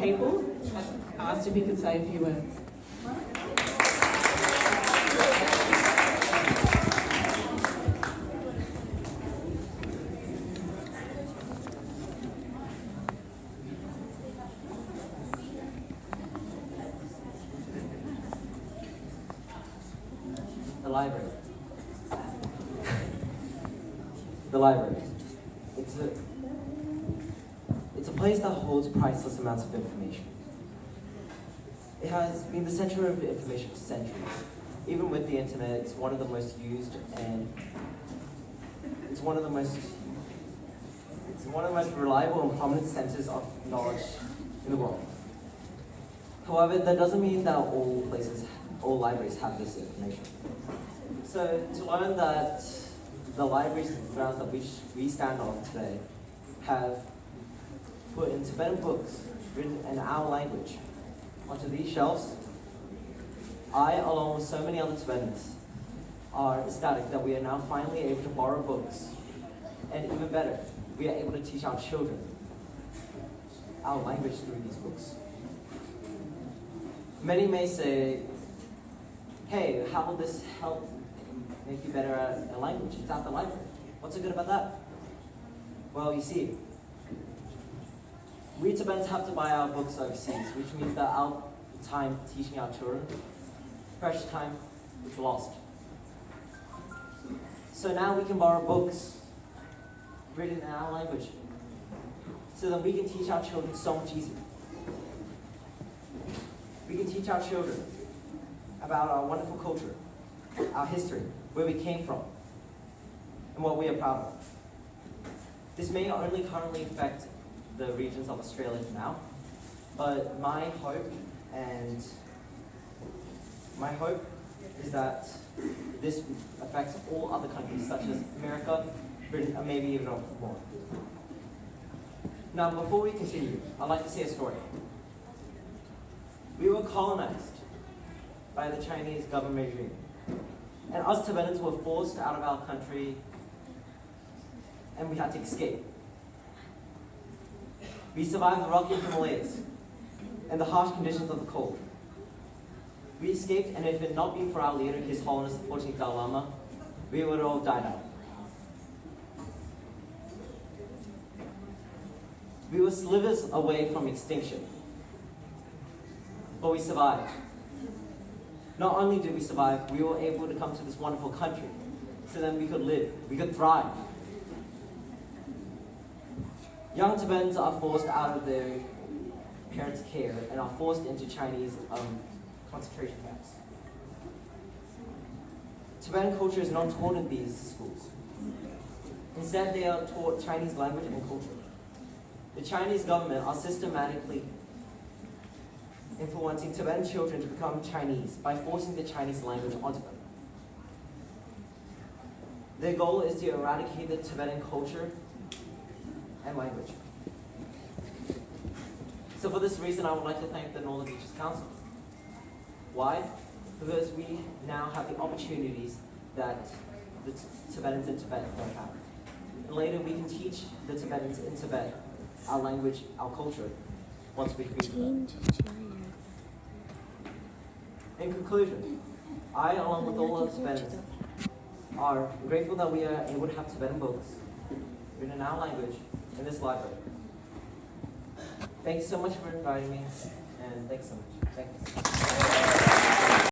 People asked if he could say a few words. The library. The library. It's a place that holds priceless amounts of information. It has been the center of information for centuries. Even with the internet, it's one of the most used and it's one of the most reliable and prominent centers of knowledge in the world. However, that doesn't mean that all libraries have this information. So to learn that the libraries grounds that we stand on today have put in Tibetan books written in our language onto these shelves, I, along with so many other Tibetans, are ecstatic that we are now finally able to borrow books. And even better, we are able to teach our children our language through these books. Many may say, hey, how will this help make you better at a language? It's at the library. What's so good about that? Well, you see, we Tibetans have to buy our books overseas, which means that our time teaching our children, precious time, is lost. So now we can borrow books written in our language, so that we can teach our children so much easier. We can teach our children about our wonderful culture, our history, where we came from, and what we are proud of. This may only currently affect the regions of Australia for now, but my hope is that this affects all other countries, such as America, Britain, and maybe even more. Now, before we continue, I'd like to say a story. We were colonized by the Chinese government regime, and us Tibetans were forced out of our country, and we had to escape. We survived the rocky Himalayas and the harsh conditions of the cold. We escaped, and if it had not been for our leader, His Holiness the 14th Dalai Lama, we would have all died out. We were slivers away from extinction, but we survived. Not only did we survive, we were able to come to this wonderful country, so that we could live, we could thrive. Young Tibetans are forced out of their parents' care and are forced into Chinese concentration camps. Tibetan culture is not taught in these schools. Instead, they are taught Chinese language and culture. The Chinese government are systematically influencing Tibetan children to become Chinese by forcing the Chinese language onto them. Their goal is to eradicate the Tibetan culture and language. So for this reason, I would like to thank the Northern Beaches Council. Why? Because we now have the opportunities that the Tibetans in Tibet don't have. And later we can teach the Tibetans in Tibet our language, our culture, once we free them. In conclusion, I, along with all other Tibetans, are grateful that we are able to have Tibetan books written in our language in this library. Thank you so much for inviting me, and thanks so much. Thank you.